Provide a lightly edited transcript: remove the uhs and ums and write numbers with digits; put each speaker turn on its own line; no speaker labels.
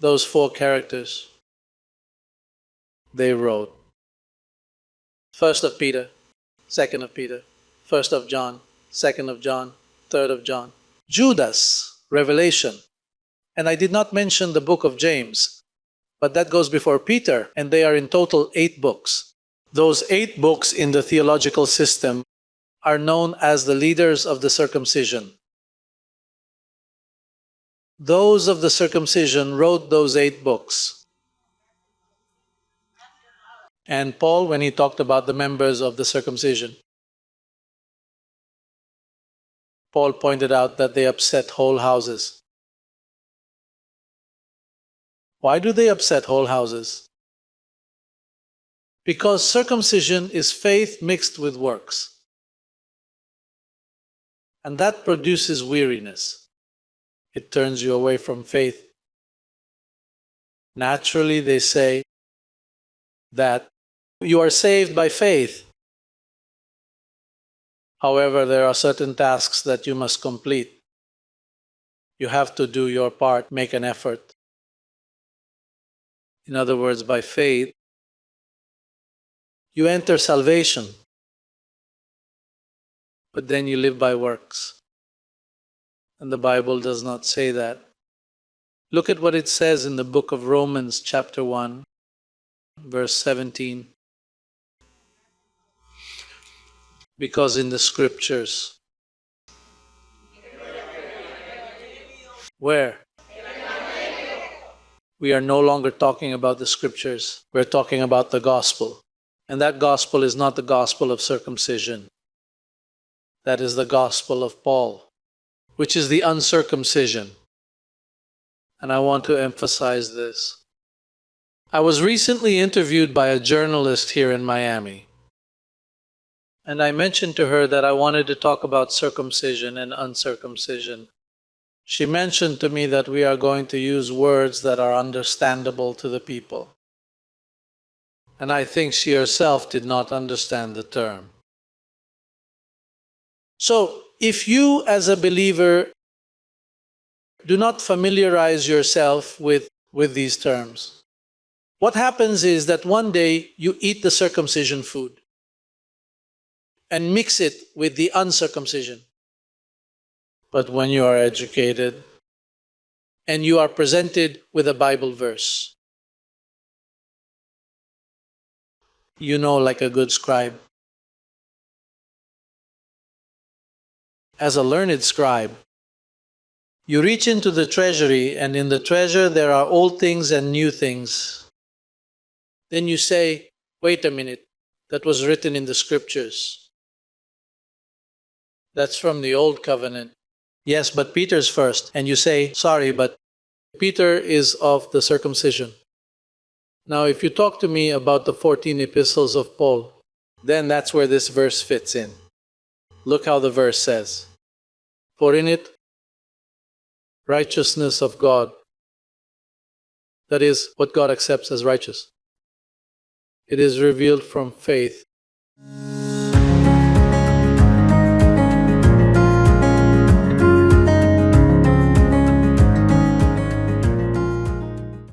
those four characters, they wrote 1st of Peter, 2nd of Peter, 1st of John, 2nd of John, 3rd of John. Judas, Revelation. And I did not mention the book of James, but that goes before Peter, and they are in total 8 books. Those 8 books in the theological system are known as the leaders of the circumcision. Those of the circumcision wrote those 8 books. And Paul, when he talked about the members of the circumcision, Paul pointed out that they upset whole houses. Why do they upset whole houses? Because circumcision is faith mixed with works. And that produces weariness. It turns you away from faith. Naturally, they say that you are saved by faith. However, there are certain tasks that you must complete. You have to do your part, make an effort. In other words, by faith, you enter salvation, but then you live by works. And the Bible does not say that. Look at what it says in the book of Romans, chapter 1, verse 17. Because in the scriptures, where? We are no longer talking about the scriptures. We're talking about the gospel. And that gospel is not the gospel of circumcision. That is the gospel of Paul, which is the uncircumcision. And I want to emphasize this. I was recently interviewed by a journalist here in Miami. And I mentioned to her that I wanted to talk about circumcision and uncircumcision. She mentioned to me that we are going to use words that are understandable to the people. And I think she herself did not understand the term. So, if you as a believer do not familiarize yourself with these terms, what happens is that one day you eat the circumcision food and mix it with the uncircumcision. But when you are educated and you are presented with a Bible verse, you know, like a good scribe. As a learned scribe, you reach into the treasury, and in the treasure there are old things and new things. Then you say, wait a minute, that was written in the scriptures. That's from the old covenant. Yes, but Peter's first. And you say, sorry, but Peter is of the circumcision. Now, if you talk to me about the 14 epistles of Paul, then that's where this verse fits in. Look how the verse says. For in it, righteousness of God, that is, what God accepts as righteous, it is revealed from faith